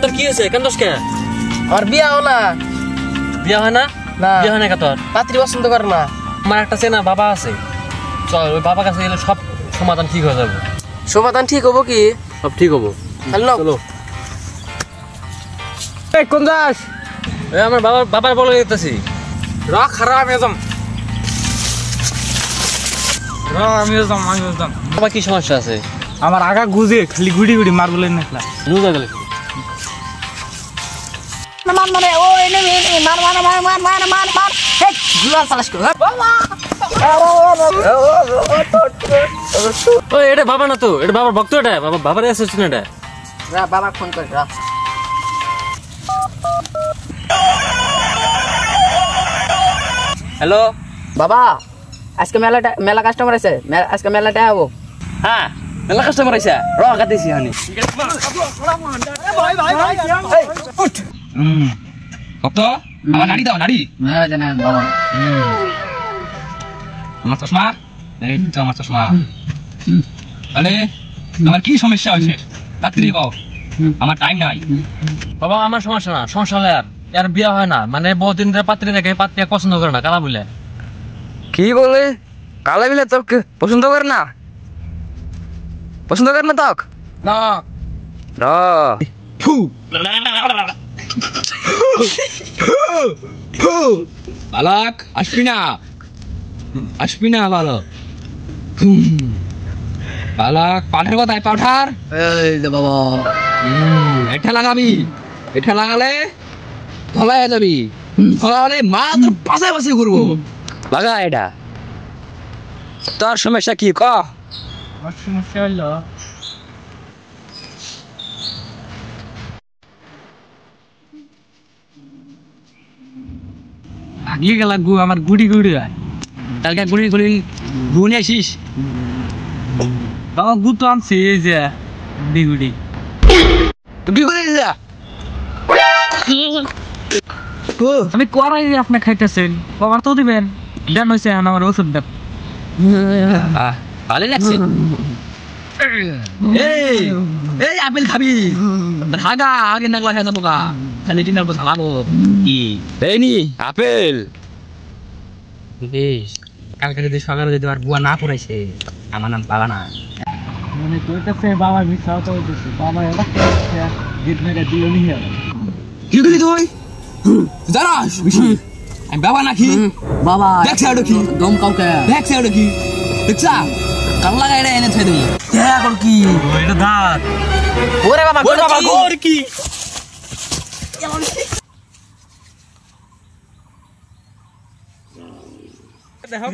তোর কি হয়েছে কান্দস কে? আর বিয়া হো না। বিয়া হয় না? না বিয়া হয় না কা তোর? পাত্রী পছন্দ করে না। আমার একটা চেনা বাবা আছে, চল ওই বাবার কাছে গেলে সব সমাধান ঠিক হয়ে যাবে। সমাধান ঠিক হবো কি? সব ঠিক হবো। হ্যালো চলো। কোন যাস? এই আমার বাবার বলে দিতেছি। রাখ খারাপ আমি যাম। আমিও যাম। বাবা কি সমস্যা আছে? আমার আগা গুজে খালি গুড়ি গুড়ি মারবলেন না। লুজা গেলে মান মানে ও এনে মান এই গুলাল সালাস কর বাবা। ওই এটা বাবা না তো, এটা বাবার ভক্ত, এটা বাবার এসেছে না এটা। রা বাবা ফোন কর রা। হ্যালো বাবা আজকে মেলা কাস্টমার আছে, আজকে মেলাটা হবো। হ্যাঁ মেলা কাস্টমার আইছে, র কাটিছি হানি। ভক্ত আমার নাড়ি দাও নাড়ি। হ্যাঁ জানেন বাবা। আমার চশমা এই তো আমার চশমা। তাহলে আমার কি সমস্যা হয়েছে তাড়াতাড়ি কও, আমার টাইম নাই। বাবা আমার সমস্যা না, সমস্যা হলে আর বিয়া হয় না, মানে বহুদিন ধরে পাত্রী দেখে পাত্রী পছন্দ করে না, কালা বলে। কি বলে? কালা বিলে তোর পছন্দ করে না? পছন্দ করে না তোক? না বালক আসবি না বালক। বালক পাঠার কথায় পাঠার এই যে বাবা এটা লাগাবি, এটা লাগালে ধলাই যাবি, ধলালে মা তোর পাশে পাশে ঘুরবো। লাগা এটা। তোর সমস্যা কি ক? আমার সমস্যা হলো আগিয়ে গেল গু আমার গুড়ি গুড়ি হয়। কালকে গুড়ি গুড়ি গুড়ি আসিস? বাবা গু তো আনছি এই যে গুড়ি গুড়ি। তুই কি করে যা? আমি করাই আপনি খাইতেছেন, কবার তো দিবেন। দেন হয়েছে আমার ওষুধ দেন। ভালো লাগছে। এই এই আপেল খাবি? হাগা আগে নাগলা খেয়ে যাবো গা, খালি দিনের পর খাবো। কি এই নি আপেল? বেশ, কালকে যদি সকালে যদি আর বুয়া না পড়াইছে, আমার নাম বাবা না। মানে কইতেছে বাবা মিথ্যা কথা বলতেছে, বাবা এটা গিট মেরে দিল নিয়ে। কি করলি তুই? জানাস বেশি? আমি বাবা নাকি? বাবা দেখছে ওটা কি? দম কাউকে দেখছে ওটা কি? দেখছা কাল্লা গাইডা এনে থই দিই। দেখা কর কি এটা দাঁত। ওরে বাবা ওরে বাবা গোর কি? দেখো